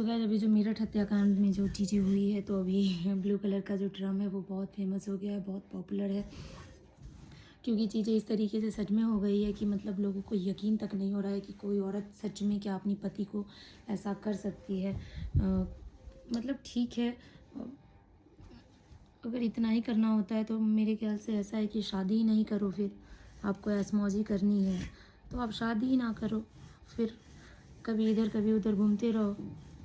So guys अभी जो मेरठ हत्याकांड में जो चीज़ें हुई है, तो अभी ब्लू कलर का जो ड्रम है वो बहुत फेमस हो गया है, बहुत पॉपुलर है, क्योंकि चीज़ें इस तरीके से सच में हो गई है कि मतलब लोगों को यकीन तक नहीं हो रहा है कि कोई औरत सच में क्या अपनी पति को ऐसा कर सकती है। मतलब ठीक है, अगर इतना ही करना होता है तो मेरे ख्याल से ऐसा है कि शादी ही नहीं करो। फिर आपको ऐशमौजी करनी है तो आप शादी ही ना करो, फिर कभी इधर कभी उधर घूमते रहो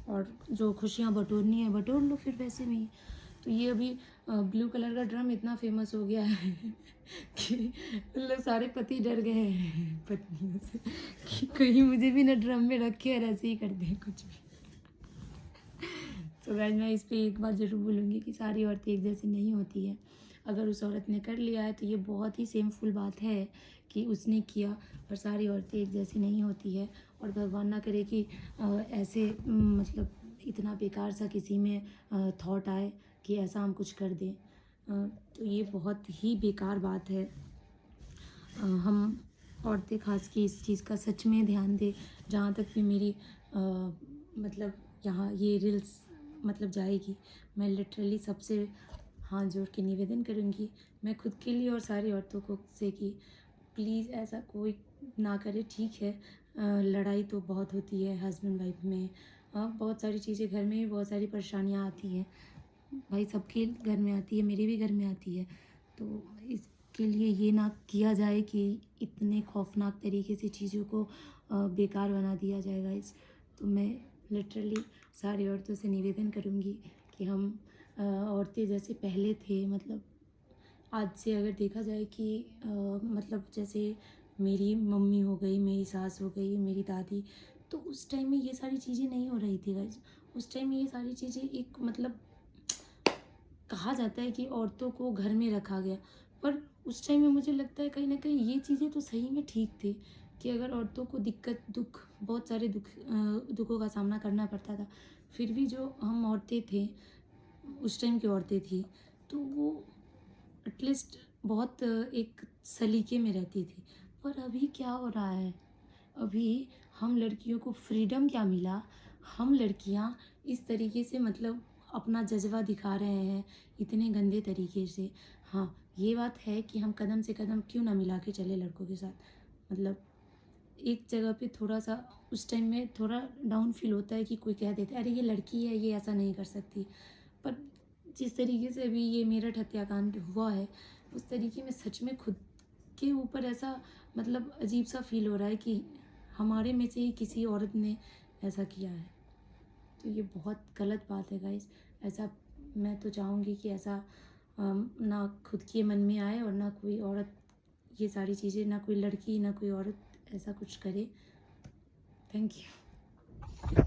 और जो खुशियाँ बटोरनी है बटोर लो फिर वैसे में ही। तो ये अभी ब्लू कलर का ड्रम इतना फेमस हो गया है कि मतलब सारे पति डर गए हैं पत्नियों से कि कहीं मुझे भी ना ड्रम में रखे और ऐसे ही कर दें कुछ भी। तो गाइस मैं इस पे एक बात ज़रूर बोलूँगी कि सारी औरतें एक जैसी नहीं होती है। अगर उस औरत ने कर लिया है तो ये बहुत ही सेमफुल बात है कि उसने किया, और सारी औरतें एक जैसी नहीं होती है। और भगवान ना करे कि ऐसे मतलब इतना बेकार सा किसी में थॉट आए कि ऐसा हम कुछ कर दें। तो ये बहुत ही बेकार बात है। हम औरतें खास के इस चीज़ का सच में ध्यान दें। जहाँ तक भी मेरी मतलब यहाँ ये रील्स मतलब जाएगी, मैं लिटरली सबसे हाथ जोड़ के निवेदन करूँगी, मैं खुद के लिए और सारी औरतों को से कि प्लीज़ ऐसा कोई ना करे। ठीक है, लड़ाई तो बहुत होती है हस्बैंड वाइफ में, बहुत सारी चीज़ें घर में भी बहुत सारी परेशानियाँ आती हैं, भाई सबके घर में आती है, मेरे भी घर में आती है। तो इसके लिए ये ना किया जाए कि इतने खौफनाक तरीके से चीज़ों को बेकार बना दिया जाएगा। इस तो मैं लिटरली सारी औरतों से निवेदन करूँगी कि हम औरतें जैसे पहले थे, मतलब आज से अगर देखा जाए कि मतलब जैसे मेरी मम्मी हो गई, मेरी सास हो गई, मेरी दादी, तो उस टाइम में ये सारी चीज़ें नहीं हो रही थी गाइस। उस टाइम में ये सारी चीज़ें एक मतलब कहा जाता है कि औरतों को घर में रखा गया, पर उस टाइम में मुझे लगता है कहीं न कहीं ये चीज़ें तो सही में ठीक थी कि अगर औरतों को दिक्कत, दुःख, बहुत सारे दुखों का सामना करना पड़ता था, फिर भी जो हम औरतें थे, उस टाइम की औरतें थी, तो वो एटलीस्ट बहुत एक सलीके में रहती थी। पर अभी क्या हो रहा है? अभी हम लड़कियों को फ्रीडम क्या मिला? हम लड़कियां इस तरीके से मतलब अपना जज़्बा दिखा रहे हैं इतने गंदे तरीके से। हाँ, ये बात है कि हम कदम से कदम क्यों ना मिला के चले लड़कों के साथ। मतलब एक जगह पे थोड़ा-सा उस टाइम में थोड़ा डाउन फ़ील होता है कि कोई कह देता है, "अरे! ये लड़की है, ये ऐसा नहीं कर सकती।" पर जिस तरीके से अभी ये मेरठ हत्याकांड हुआ है, उस तरीके में सच में खुद के ऊपर ऐसा मतलब अजीब-सा फ़ील हो रहा है कि हमारे में से ही किसी औरत ने ऐसा किया है। तो ये बहुत गलत बात है गाइज़। ऐसा मैं तो चाहूँगी कि ऐसा ना खुद के मन में आए और ना कोई औरत ये सारी चीज़ें, ना कोई लड़की, ना कोई औरत ऐसा कुछ करे। Thank you.